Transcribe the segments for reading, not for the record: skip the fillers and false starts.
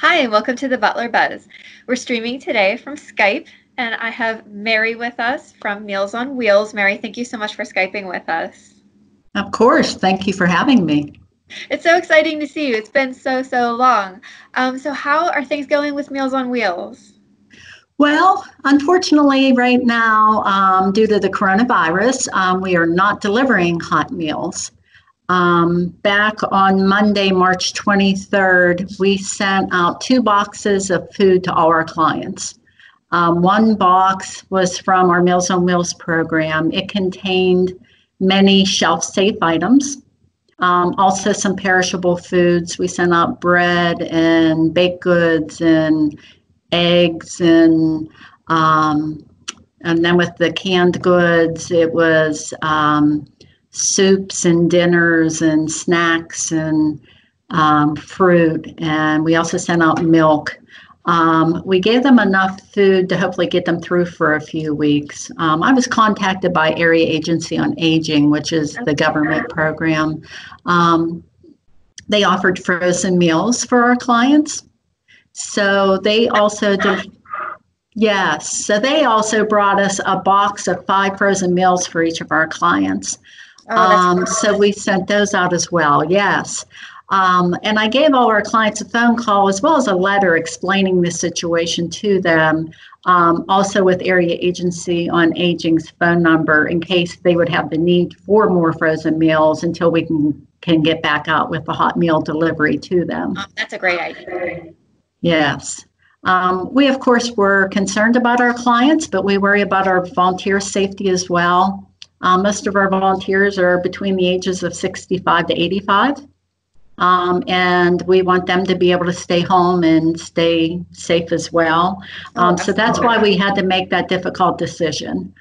Hi, and welcome to the Butler Buzz. We're streaming today from Skype, and I have Mary with us from Meals on Wheels. Mary, thank you so much for Skyping with us. Of course. Thank you for having me. It's so exciting to see you. It's been so long. So how are things going with Meals on Wheels? Well, unfortunately, right now, due to the coronavirus, we are not delivering hot meals. Back on Monday, March 23rd, we sent out 2 boxes of food to all our clients. One box was from our Meals on Wheels program. It contained many shelf-safe items. Also some perishable foods. We sent out bread and baked goods and eggs and then with the canned goods, it was soups and dinners and snacks and fruit. And we also sent out milk. We gave them enough food to hopefully get them through for a few weeks. I was contacted by Area Agency on Aging, which is the government program. They offered frozen meals for our clients. So they also did, yes. So they also brought us a box of 5 frozen meals for each of our clients. So we sent those out as well, yes. And I gave all our clients a phone call as well as a letter explaining the situation to them, also with Area Agency on Aging's phone number in case they would have the need for more frozen meals until we can get back out with the hot meal delivery to them. Oh, that's a great idea. Yes. We, of course, were concerned about our clients, but we worry about our volunteer safety as well. Most of our volunteers are between the ages of 65 to 85. And we want them to be able to stay home and stay safe as well. So that's why we had to make that difficult decision.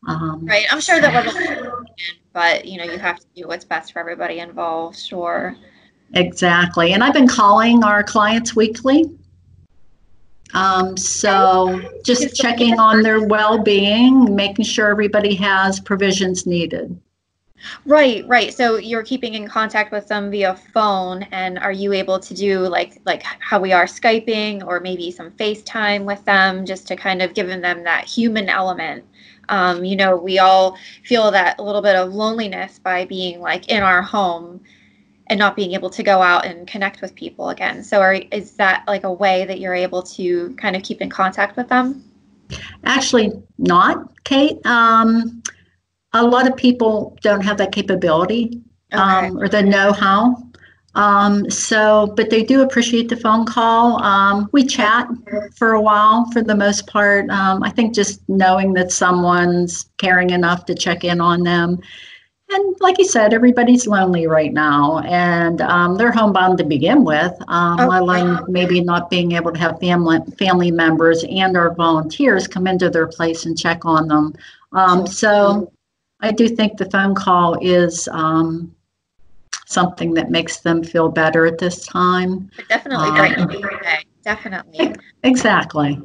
Right. I'm sure that we're but you have to do what's best for everybody involved, sure. Exactly. And I've been calling our clients weekly. So just checking on their well-being, making sure everybody has provisions needed. Right. So you're keeping in contact with them via phone, and are you able to do like how we are Skyping or maybe some FaceTime with them just to kind of giving them that human element? We all feel that a little bit of loneliness by being like in our home and not being able to go out and connect with people again. So is that like a way that you're able to kind of keep in contact with them? Actually, not, Kate. A lot of people don't have that capability or the know-how. But they do appreciate the phone call. We chat for a while for the most part. I think just knowing that someone's caring enough to check in on them. And like you said, everybody's lonely right now, and they're homebound to begin with, let alone maybe not being able to have family members and our volunteers come into their place and check on them. So I do think the phone call is something that makes them feel better at this time. Definitely. Definitely. Exactly.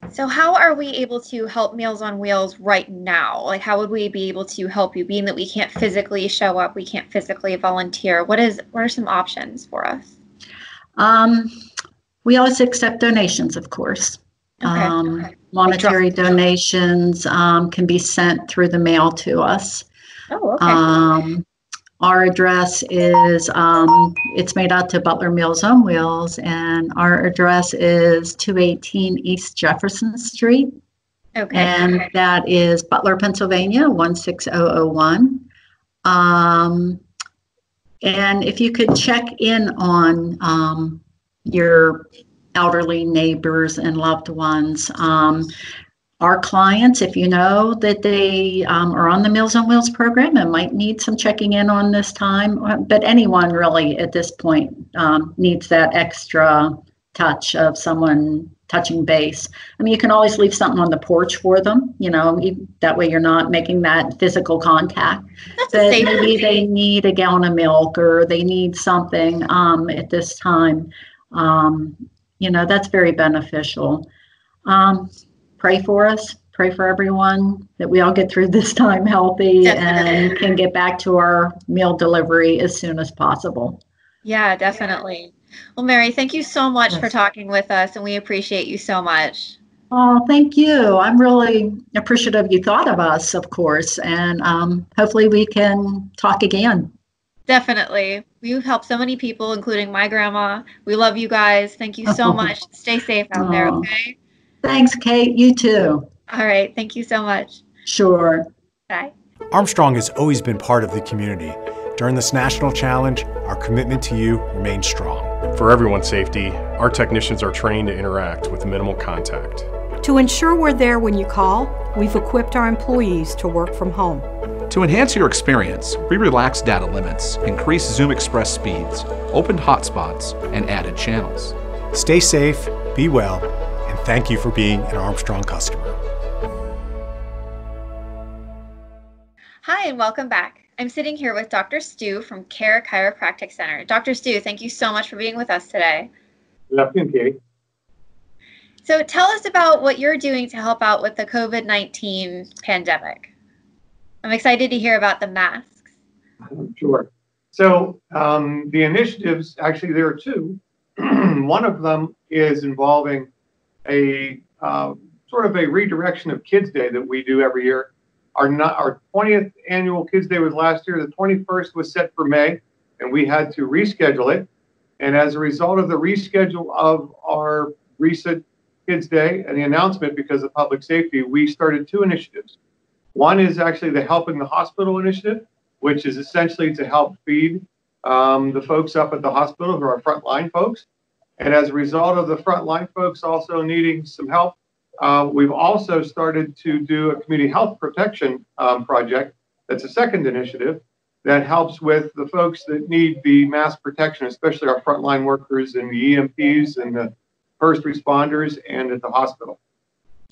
So how are we able to help Meals on Wheels right now? Like, how would we be able to help you, being that we can't physically show up, we can't physically volunteer? What are some options for us? We always accept donations, of course. Monetary donations can be sent through the mail to us. Our address is, it's made out to Butler Meals on Wheels, and our address is 218 East Jefferson Street. And that is Butler, Pennsylvania, 16001. And if you could check in on your elderly neighbors and loved ones. Our clients, if you know that they are on the Meals on Wheels program and might need some checking in on this time, but anyone really at this point needs that extra touch of someone touching base. I mean, you can always leave something on the porch for them, that way you're not making that physical contact. But maybe they need a gallon of milk or they need something at this time. That's very beneficial. Pray for us, pray for everyone, that we all get through this time healthy and can get back to our meal delivery as soon as possible. Yeah, definitely. Well, Mary, thank you so much for Yes. talking with us, and we appreciate you so much. Oh, thank you. I'm really appreciative you thought of us, of course, and hopefully we can talk again. Definitely. You've helped so many people, including my grandma. We love you guys. Thank you so much. Stay safe out there, Oh, okay? thanks, Kate. You too. All right. Thank you so much. Sure. Bye. Armstrong has always been part of the community. During this national challenge, our commitment to you remains strong. For everyone's safety, our technicians are trained to interact with minimal contact. To ensure we're there when you call, we've equipped our employees to work from home. To enhance your experience, we relaxed data limits, increased Zoom Express speeds, opened hotspots, and added channels. Stay safe, be well, and thank you for being an Armstrong customer. Hi, and welcome back. I'm sitting here with Dr. Stu from Care Chiropractic Center. Dr. Stu, thank you so much for being with us today. Good afternoon, Kate. So tell us about what you're doing to help out with the COVID-19 pandemic. I'm excited to hear about the masks. Sure. So the initiatives, actually there are two. One of them is involving a sort of a redirection of Kids Day that we do every year. Our 20th annual Kids Day was last year. The 21st was set for May, and we had to reschedule it. And as a result of the reschedule of our recent Kids Day and the announcement because of public safety, we started two initiatives. One is actually the Helping the Hospital initiative, which is essentially to help feed the folks up at the hospital who are frontline folks. And as a result of the frontline folks also needing some help, we've also started to do a community health protection project. That's a second initiative that helps with the folks that need the mass protection, especially our frontline workers and the EMTs and the first responders and at the hospital.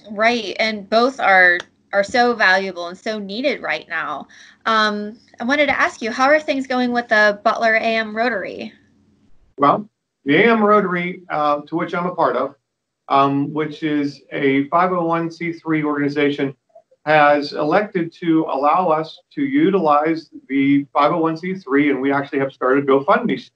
Right, and both are so valuable and so needed right now. I wanted to ask you, how are things going with the Butler AM Rotary? Well, the AM Rotary, to which I'm a part of, which is a 501c3 organization, has elected to allow us to utilize the 501c3, and we actually have started a GoFundMe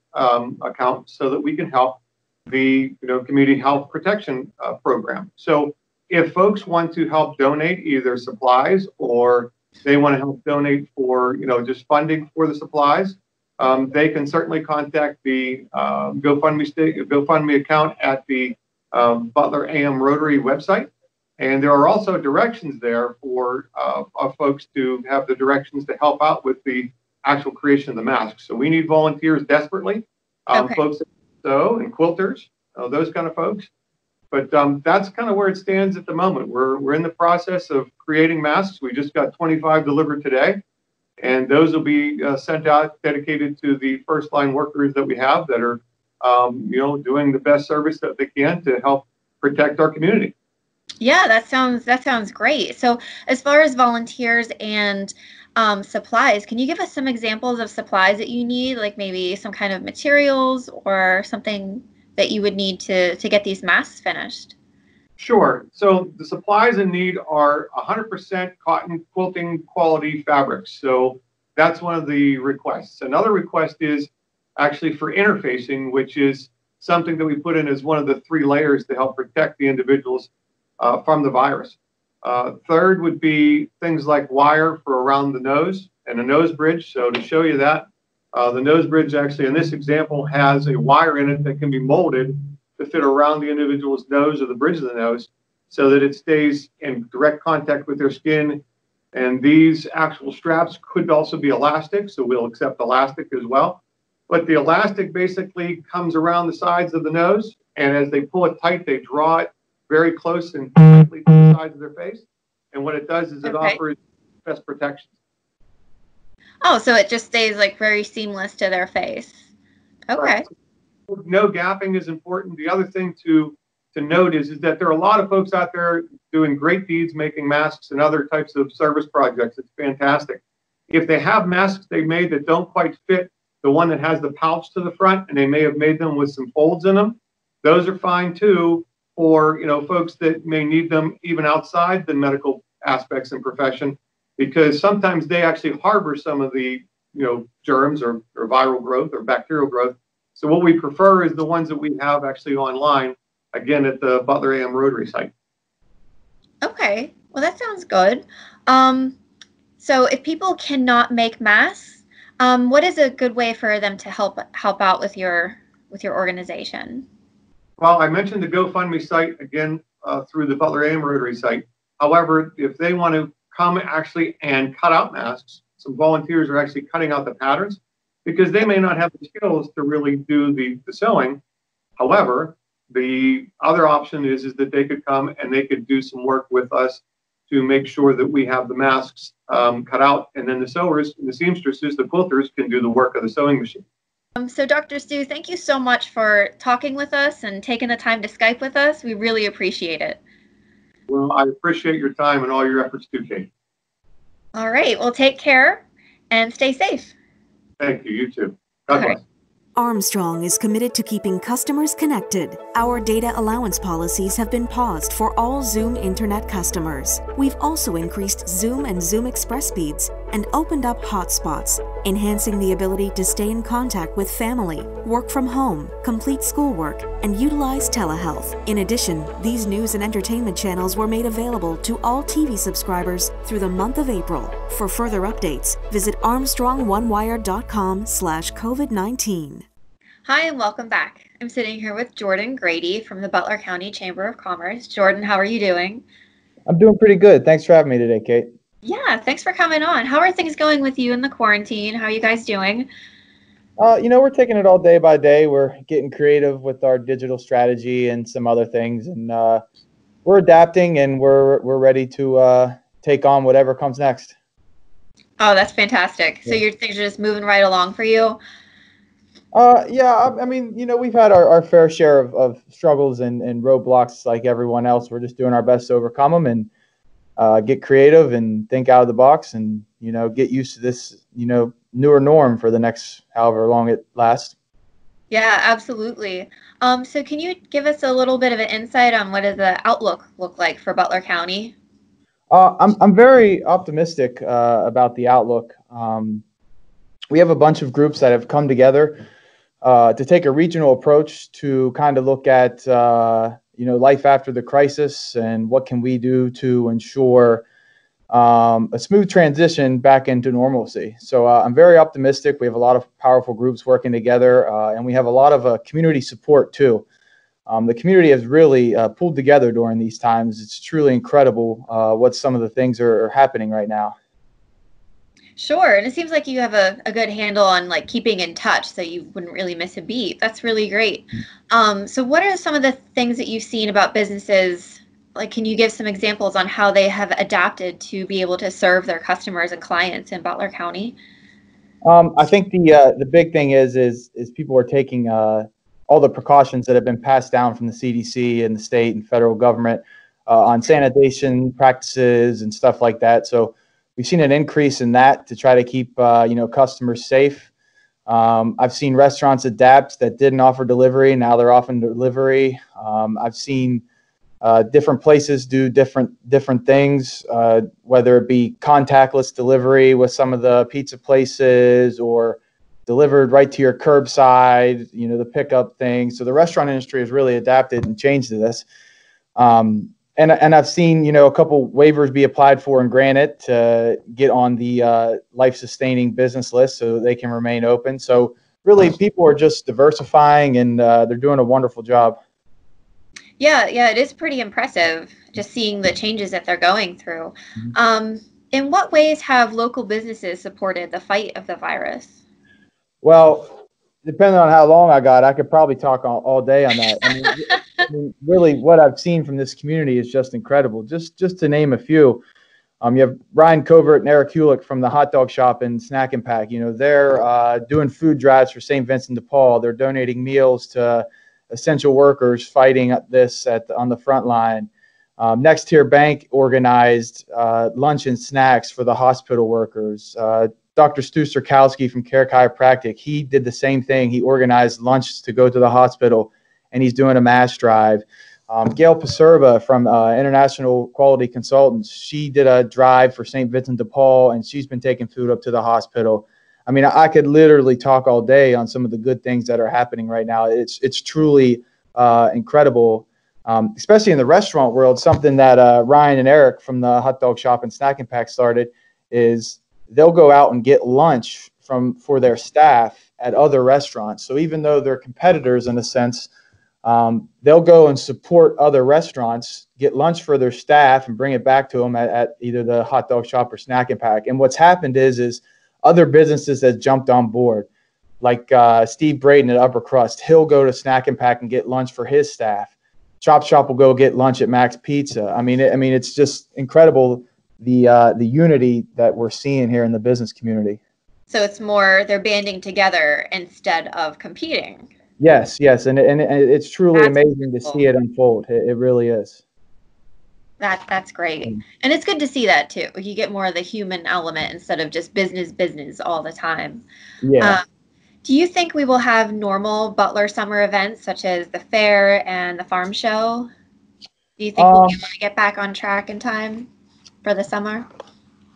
account so that we can help the community health protection program. So if folks want to help donate either supplies or they want to help donate for just funding for the supplies, they can certainly contact the GoFundMe account at the Butler AM Rotary website. And there are also directions there for folks to have the directions to help out with the actual creation of the masks. So we need volunteers desperately, folks that sew and quilters, those kind of folks. But that's kind of where it stands at the moment. We're in the process of creating masks. We just got 25 delivered today, and those will be sent out dedicated to the first line workers that we have that are, doing the best service that they can to help protect our community. Yeah, that sounds great. So as far as volunteers and supplies, can you give us some examples of supplies that you need, like maybe some kind of materials or something that you would need to get these masks finished? Sure. So the supplies in need are 100% cotton quilting quality fabrics. So that's one of the requests. Another request is actually for interfacing, which is something that we put in as one of the 3 layers to help protect the individuals from the virus. Third would be things like wire for around the nose and a nose bridge. So to show you that, the nose bridge actually in this example has a wire in it that can be molded to fit around the individual's nose or the bridge of the nose so that it stays in direct contact with their skin. And these actual straps could also be elastic, so we'll accept elastic as well. But the elastic basically comes around the sides of the nose, and as they pull it tight, they draw it very close and tightly to the sides of their face. And what it does is it offers best protection. Oh, so it just stays like very seamless to their face. Okay. Right. No gapping is important. The other thing to note is that there are a lot of folks out there doing great deeds, making masks and other types of service projects. It's fantastic. If they have masks they made that don't quite fit the one that has the pouch to the front, and they may have made them with some folds in them, those are fine too. Or folks that may need them even outside the medical aspects and profession, because sometimes they actually harbor some of the germs or viral growth or bacterial growth So what we prefer is the ones that we have actually online, again, at the Butler AM Rotary site. Okay, well, that sounds good. So if people cannot make masks, what is a good way for them to help out with your organization? Well, I mentioned the GoFundMe site again through the Butler AM Rotary site. However, if they want to come actually and cut out masks, some volunteers are actually cutting out the patterns because they may not have the skills to really do the sewing. However, the other option is that they could come and they could do some work with us to make sure that we have the masks cut out, and then the sewers, the seamstresses, the quilters can do the work of the sewing machine. So Dr. Stu, thank you so much for talking with us and taking the time to Skype with us. We really appreciate it. Well, I appreciate your time and all your efforts too, Kate. All right, well, take care and stay safe. Thank you, you too. God bless. Armstrong is committed to keeping customers connected. Our data allowance policies have been paused for all Zoom Internet customers. We've also increased Zoom and Zoom Express speeds and opened up hotspots, enhancing the ability to stay in contact with family, work from home, complete schoolwork, and utilize telehealth. In addition, these news and entertainment channels were made available to all TV subscribers through the month of April. For further updates, visit armstrongonewire.com/COVID-19. Hi, and welcome back. I'm sitting here with Jordan Grady from the Butler County Chamber of Commerce. Jordan, how are you doing? I'm doing pretty good. Thanks for having me today, Kate. Yeah, thanks for coming on. How are things going with you in the quarantine? How are you guys doing? We're taking it all day by day. We're getting creative with our digital strategy and some other things, and we're adapting and we're ready to take on whatever comes next. Oh, that's fantastic. So your things are just moving right along for you? I mean, we've had our fair share of struggles and roadblocks like everyone else. We're just doing our best to overcome them and get creative and think out of the box and, get used to this, newer norm for the next however long it lasts. Yeah, absolutely. So can you give us a little bit of an insight on what does the outlook look like for Butler County? I'm very optimistic about the outlook. We have a bunch of groups that have come together to take a regional approach to kind of look at life after the crisis and what can we do to ensure a smooth transition back into normalcy. So I'm very optimistic. We have a lot of powerful groups working together, and we have a lot of community support too. The community has really pulled together during these times. It's truly incredible what some of the things are happening right now. Sure. And it seems like you have a good handle on like keeping in touch so you wouldn't really miss a beat. That's really great. So what are some of the things that you've seen about businesses? Like, can you give some examples on how they have adapted to be able to serve their customers and clients in Butler County? I think the big thing is people are taking all the precautions that have been passed down from the CDC and the state and federal government on sanitation practices and stuff like that. So we've seen an increase in that to try to keep customers safe. I've seen restaurants adapt that didn't offer delivery. Now they're offering delivery. I've seen different places do different things, whether it be contactless delivery with some of the pizza places or delivered right to your curbside, the pickup thing. So the restaurant industry has really adapted and changed to this. And I've seen, a couple waivers be applied for and granted to get on the life-sustaining business list so they can remain open. So really, people are just diversifying, and they're doing a wonderful job. Yeah, it is pretty impressive just seeing the changes that they're going through. In what ways have local businesses supported the fight of the virus? Well, depending on how long I got, I could probably talk all day on that. I mean, really, what I've seen from this community is just incredible. Just to name a few, you have Ryan Covert and Eric Hulick from the hot dog shop and Snack and Pack. They're doing food drives for St. Vincent de Paul. They're donating meals to essential workers fighting this on the front line. Next Tier Bank organized lunch and snacks for the hospital workers. Dr. Stu Surkowski from Care Chiropractic, he did the same thing. He organized lunch to go to the hospital, and he's doing a mass drive. Gail Paserva from International Quality Consultants, she did a drive for St. Vincent de Paul, and she's been taking food up to the hospital. I mean, I could literally talk all day on some of the good things that are happening right now. It's truly incredible, especially in the restaurant world. Something that Ryan and Eric from the Hot Dog Shop and Snack and Pack started is they'll go out and get lunch for their staff at other restaurants. So even though they're competitors in a sense, they'll go and support other restaurants, get lunch for their staff, and bring it back to them at either the Hot Dog Shop or Snack and Pack. And what's happened is other businesses that jumped on board, like Steve Braden at Upper Crust. He'll go to Snack and Pack and get lunch for his staff. Chop Shop will go get lunch at Max Pizza. I mean, it's just incredible the unity that we're seeing here in the business community. So it's more they're banding together instead of competing. Yes, and it's truly That's amazing to cool. see it unfold. It really is. That's great. And it's good to see that too. You get more of the human element instead of just business all the time. Yeah. Do you think we will have normal Butler summer events such as the fair and the farm show? Do you think we'll be able to get back on track in time for the summer?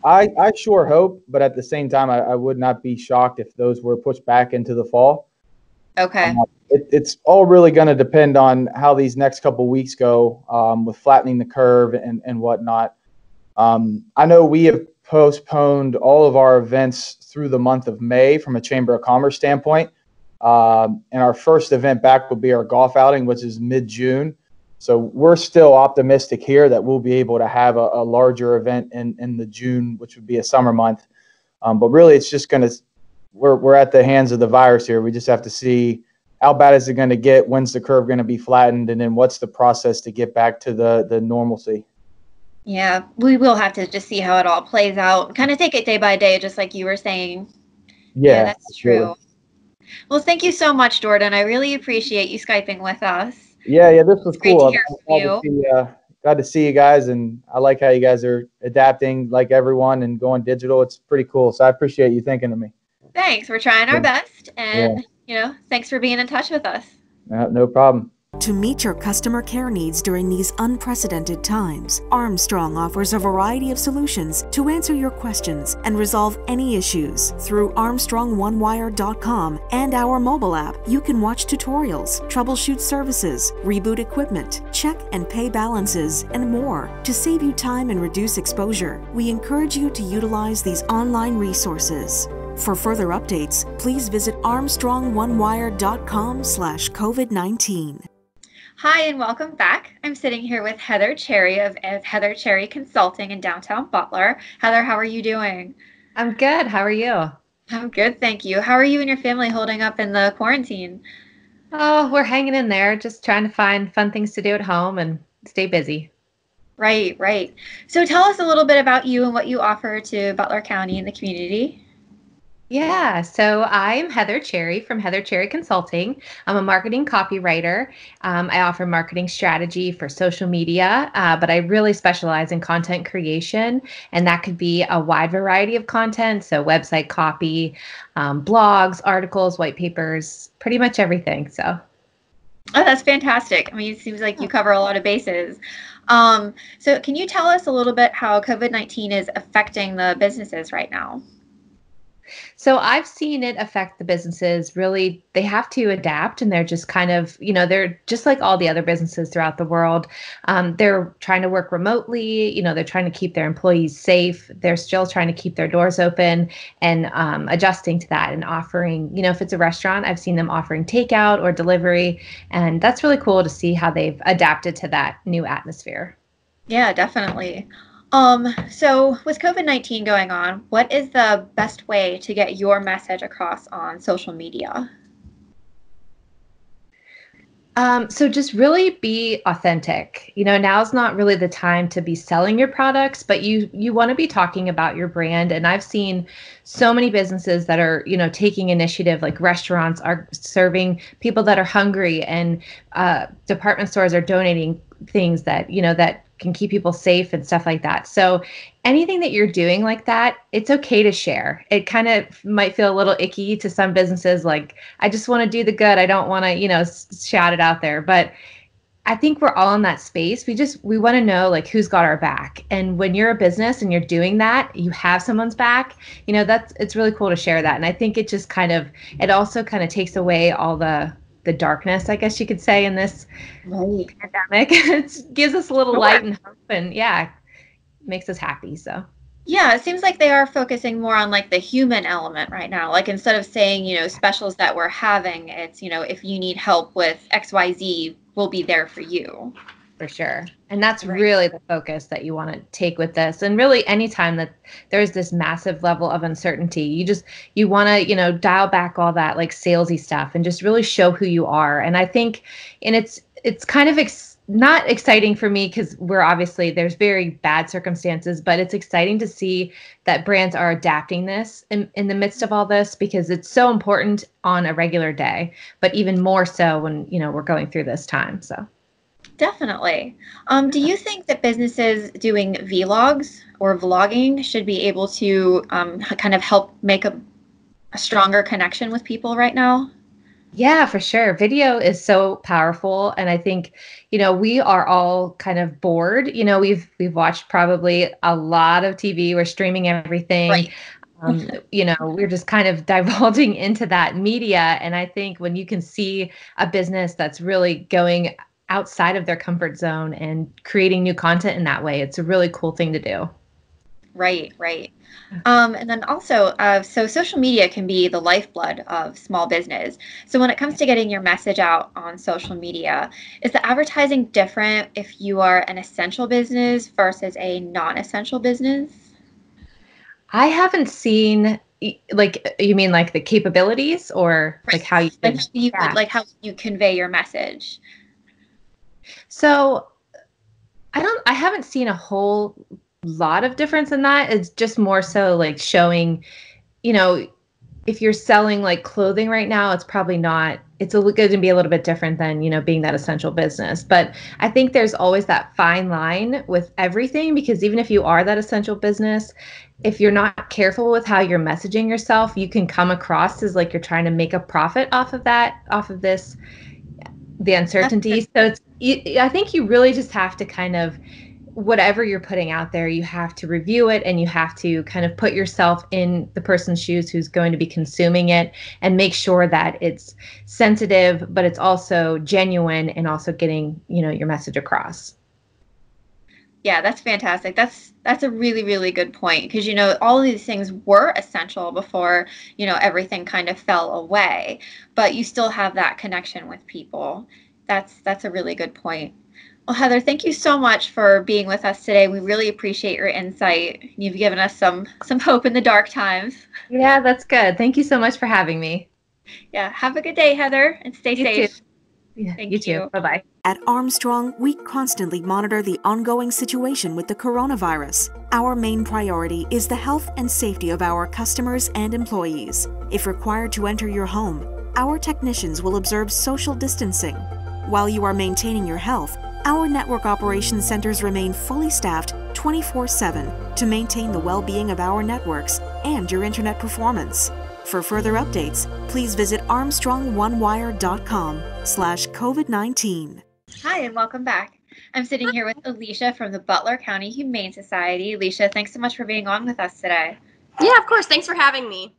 I sure hope, but at the same time, I would not be shocked if those were pushed back into the fall. Okay. It's all really going to depend on how these next couple of weeks go with flattening the curve and whatnot. I know we have postponed all of our events through the month of May from a Chamber of Commerce standpoint. And our first event back will be our golf outing, which is mid-June. So we're still optimistic here that we'll be able to have a larger event in the June, which would be a summer month. But really, it's just going to we're at the hands of the virus here. We just have to see how bad is it going to get, when's the curve going to be flattened, and then what's the process to get back to the normalcy. Yeah, we will have to just see how it all plays out. Kind of take it day by day, just like you were saying. Yeah, that's true. Well, thank you so much, Jordan. I really appreciate you Skyping with us. Yeah, this was cool. Great to hear from you. Glad to see you guys, and I like how you guys are adapting like everyone and going digital. It's pretty cool. So I appreciate you thinking of me. Thanks. We're trying our best, and thanks for being in touch with us. No problem. To meet your customer care needs during these unprecedented times, Armstrong offers a variety of solutions to answer your questions and resolve any issues. Through ArmstrongOneWire.com and our mobile app, you can watch tutorials, troubleshoot services, reboot equipment, check and pay balances, and more. To save you time and reduce exposure, we encourage you to utilize these online resources. For further updates, please visit ArmstrongOneWire.com/COVID-19. Hi, and welcome back. I'm sitting here with Heather Cherry of Heather Cherry Consulting in downtown Butler. Heather, how are you doing? I'm good. How are you? I'm good, thank you. How are you and your family holding up in the quarantine? Oh, we're hanging in there, just trying to find fun things to do at home and stay busy. Right. So tell us a little bit about you and what you offer to Butler County and the community. Yeah, so I'm Heather Cherry from Heather Cherry Consulting. I'm a marketing copywriter. I offer marketing strategy for social media, but I really specialize in content creation, and that could be a wide variety of content, so website copy, blogs, articles, white papers, pretty much everything. So. Oh, that's fantastic. I mean, it seems like you cover a lot of bases. So can you tell us a little bit how COVID-19 is affecting the businesses right now? So I've seen it affect the businesses. Really, they have to adapt, and they're just kind of, they're just like all the other businesses throughout the world. They're trying to work remotely. They're trying to keep their employees safe. They're still trying to keep their doors open and adjusting to that and offering, if it's a restaurant, I've seen them offering takeout or delivery. And that's really cool to see how they've adapted to that new atmosphere. Yeah, definitely. So with COVID-19 going on, what is the best way to get your message across on social media? So just really be authentic. Now's not really the time to be selling your products, but you want to be talking about your brand. And I've seen so many businesses that are, taking initiative, like restaurants are serving people that are hungry, and department stores are donating things that, that can keep people safe and stuff like that. So anything that you're doing like that, it's okay to share. It kind of might feel a little icky to some businesses, like, I just want to do the good. I don't want to, shout it out there. But I think we're all in that space. We want to know like who's got our back. And when you're a business and you're doing that, you have someone's back, it's really cool to share that. And I think it just it also kind of takes away all the darkness, I guess you could say, in this pandemic. It gives us a little light and hope, and makes us happy. So yeah, it seems like they are focusing more on like the human element right now. Like instead of saying, specials that we're having, it's, if you need help with XYZ, we'll be there for you. For sure. And that's really the focus that you want to take with this. And really anytime that there's this massive level of uncertainty, you want to, dial back all that like salesy stuff and just really show who you are. And I think, and it's kind of not exciting for me because there's very bad circumstances, but it's exciting to see that brands are adapting this in the midst of all this, because it's so important on a regular day, but even more so when, we're going through this time. So definitely. Do you think that businesses doing vlogs or vlogging should be able to kind of help make a stronger connection with people right now? Yeah, for sure. Video is so powerful. And I think, we are all kind of bored. We've watched probably a lot of TV. We're streaming everything. Right. We're just kind of divulging into that media. And I think when you can see a business that's really going outside of their comfort zone and creating new content in that way, it's a really cool thing to do. Right. And then also, so social media can be the lifeblood of small business. So when it comes to getting your message out on social media, is the advertising different if you are an essential business versus a non-essential business? I haven't seen, like, you mean like the capabilities or like how you, how you convey your message? So I haven't seen a whole lot of difference in that. It's just more so like showing, if you're selling like clothing right now, it's probably not, it's going to be a little bit different than, being that essential business. But I think there's always that fine line with everything, because even if you are that essential business, if you're not careful with how you're messaging yourself, you can come across as like you're trying to make a profit off of this, the uncertainty. So I think you really just have to kind of, whatever you're putting out there, you have to review it, and you have to kind of put yourself in the person's shoes who's going to be consuming it, and make sure that it's sensitive, but it's also genuine and also getting, your message across. Yeah, that's fantastic. That's a really, really good point, because, all of these things were essential before, everything kind of fell away, but you still have that connection with people. That's a really good point. Well, Heather, thank you so much for being with us today. We really appreciate your insight. You've given us some hope in the dark times. Yeah, that's good. Thank you so much for having me. Yeah, have a good day, Heather, and stay safe. Too. Yeah, Thank you too. Bye-bye. At Armstrong, we constantly monitor the ongoing situation with the coronavirus. Our main priority is the health and safety of our customers and employees. If required to enter your home, our technicians will observe social distancing. While you are maintaining your health, our network operations centers remain fully staffed 24/7 to maintain the well-being of our networks and your internet performance. For further updates, please visit armstrong1wire.com/COVID-19. Hi, and welcome back. I'm sitting here with Alicia from the Butler County Humane Society. Alicia, thanks so much for being on with us today. Yeah, of course. Thanks for having me.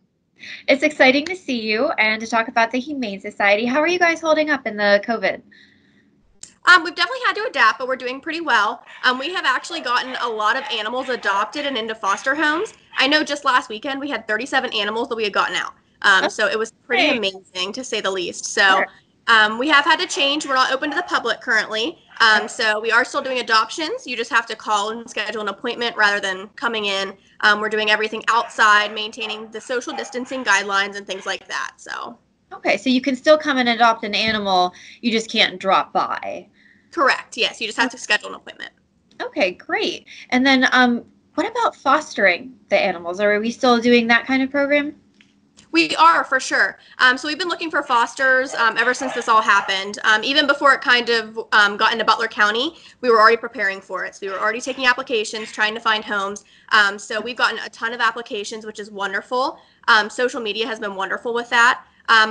It's exciting to see you and to talk about the Humane Society. How are you guys holding up in the COVID? We've definitely had to adapt, but we're doing pretty well. We have actually gotten a lot of animals adopted and into foster homes. I know just last weekend we had 37 animals that we had gotten out. So it was pretty amazing, to say the least. So we have had to change. We're not open to the public currently. So we are still doing adoptions. You just have to call and schedule an appointment rather than coming in. We're doing everything outside, maintaining the social distancing guidelines and things like that. So. Okay, so you can still come and adopt an animal, you just can't drop by. Correct. Yes, you just have to schedule an appointment. Okay, great. And then what about fostering the animals? Are we still doing that kind of program? We are, for sure. So we've been looking for fosters ever since this all happened. Even before it kind of got into Butler County, we were already preparing for it. So we were already taking applications, trying to find homes. So we've gotten a ton of applications, which is wonderful. Social media has been wonderful with that.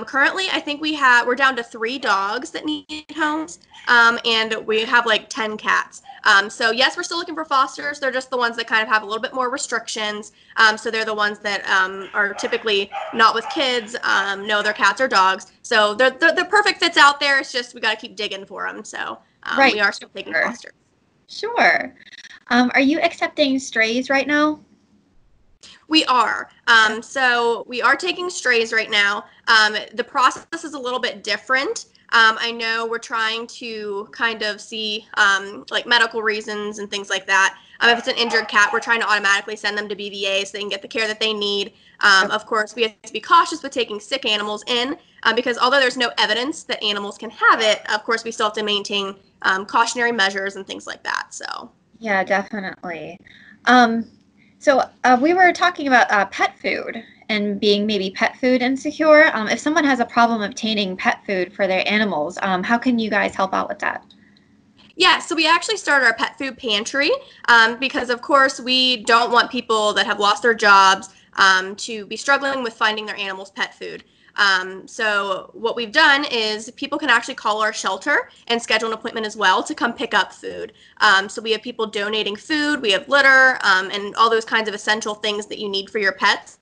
Currently, I think we're down to 3 dogs that need homes, and we have like 10 cats. So yes, we're still looking for fosters. They're just the ones that kind of have a little bit more restrictions. So they're the ones that are typically not with kids. No, they're cats or dogs. So they're the perfect fits out there. It's just we got to keep digging for them. So Right. we are still taking fosters. Sure. Are you accepting strays right now? We are. So we are taking strays right now. The process is a little bit different. I know we're trying to kind of see like medical reasons and things like that. If it's an injured cat, we're trying to automatically send them to BVA so they can get the care that they need. Of course, we have to be cautious with taking sick animals in because although there's no evidence that animals can have it, of course, we still have to maintain cautionary measures and things like that. So yeah, definitely. So we were talking about pet food and being maybe pet food insecure. If someone has a problem obtaining pet food for their animals, how can you guys help out with that? Yeah, so we actually started our pet food pantry because, of course, we don't want people that have lost their jobs to be struggling with finding their animals pet food. So what we've done is people can actually call our shelter and schedule an appointment as well to come pick up food. So we have people donating food, we have litter, and all those kinds of essential things that you need for your pets.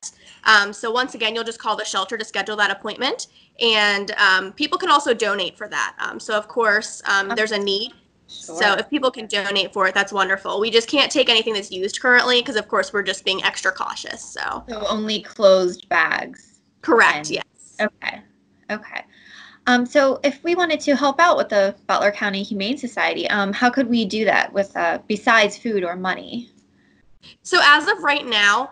So once again, you'll just call the shelter to schedule that appointment, and people can also donate for that. So of course, there's a need. Sure. So if people can donate for it, that's wonderful. We just can't take anything that's used currently because, of course, we're just being extra cautious. So only closed bags. Correct. Yes. Okay. Okay. So if we wanted to help out with the Butler County Humane Society, how could we do that with besides food or money? So as of right now,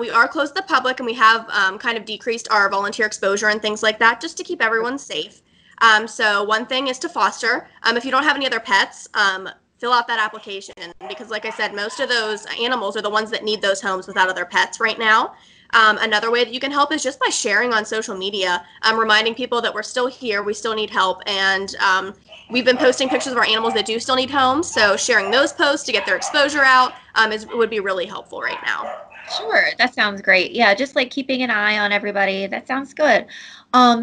we are closed to the public and we have kind of decreased our volunteer exposure and things like that just to keep everyone safe. So one thing is to foster. If you don't have any other pets, fill out that application because like I said, most of those animals are the ones that need those homes without other pets right now. Another way that you can help is just by sharing on social media, reminding people that we're still here, we still need help, and we've been posting pictures of our animals that do still need homes, so sharing those posts to get their exposure out would be really helpful right now. Sure, that sounds great. Yeah, just like keeping an eye on everybody. That sounds good.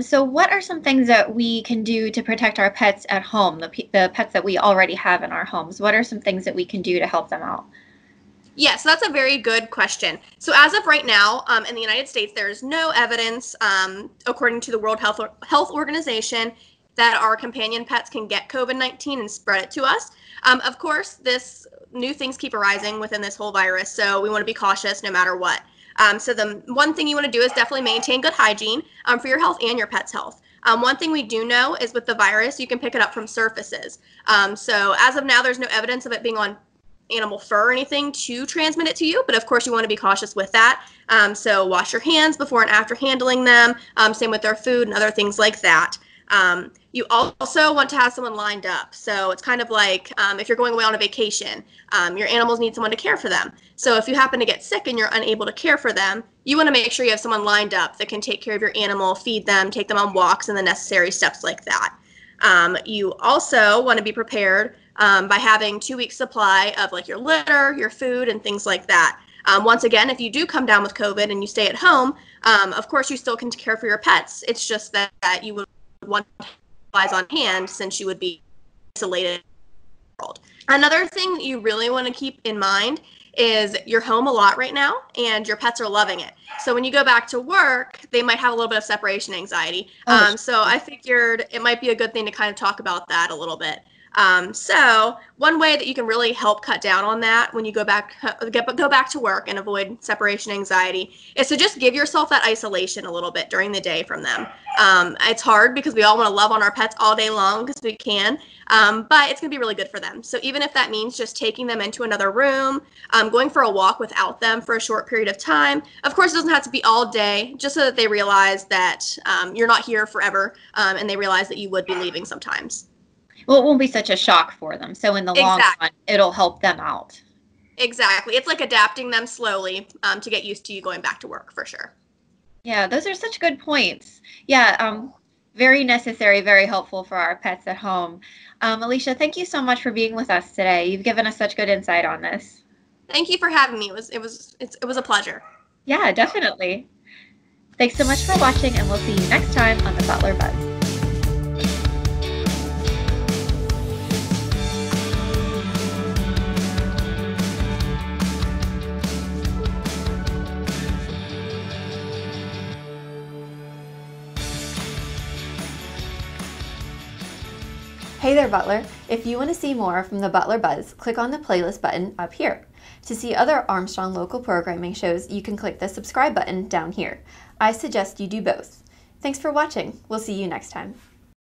So what are some things that we can do to protect our pets at home, the pets that we already have in our homes? What are some things that we can do to help them out? Yes, that's a very good question. So as of right now, in the United States, there is no evidence, according to the World Health Organization, that our companion pets can get COVID-19 and spread it to us. Of course, new things keep arising within this whole virus, so we want to be cautious no matter what. So the one thing you want to do is definitely maintain good hygiene for your health and your pet's health. One thing we do know is with the virus, you can pick it up from surfaces. So as of now, there's no evidence of it being on animal fur or anything to transmit it to you, but of course you want to be cautious with that. So wash your hands before and after handling them, same with their food and other things like that. You also want to have someone lined up. So it's kind of like if you're going away on a vacation, your animals need someone to care for them. So if you happen to get sick and you're unable to care for them, you want to make sure you have someone lined up that can take care of your animal, feed them, take them on walks, and the necessary steps like that. You also want to be prepared by having 2 weeks supply of like your litter, your food, and things like that. Once again, if you do come down with COVID and you stay at home, of course you still can care for your pets. It's just that you would want supplies on hand since you would be isolated. Another thing that you really want to keep in mind is you're home a lot right now and your pets are loving it. So when you go back to work, they might have a little bit of separation anxiety. So I figured it might be a good thing to kind of talk about that a little bit. So one way that you can really help cut down on that when you go back to work and avoid separation anxiety is to just give yourself that isolation a little bit during the day from them. It's hard because we all want to love on our pets all day long because we can, but it's going to be really good for them. So even if that means just taking them into another room, going for a walk without them for a short period of time, of course it doesn't have to be all day, just so that they realize that you're not here forever and they realize that you would be leaving sometimes. Well, it won't be such a shock for them. So in the long run, it'll help them out. Exactly. It's like adapting them slowly to get used to you going back to work for sure. Yeah, those are such good points. Yeah, very necessary, very helpful for our pets at home. Alicia, thank you so much for being with us today. You've given us such good insight on this. Thank you for having me. It was a pleasure. Yeah, definitely. Thanks so much for watching, and we'll see you next time on the Butler Buzz. Hey there, Butler. If you want to see more from the Butler Buzz, click on the playlist button up here. To see other Armstrong local programming shows, you can click the subscribe button down here. I suggest you do both. Thanks for watching. We'll see you next time.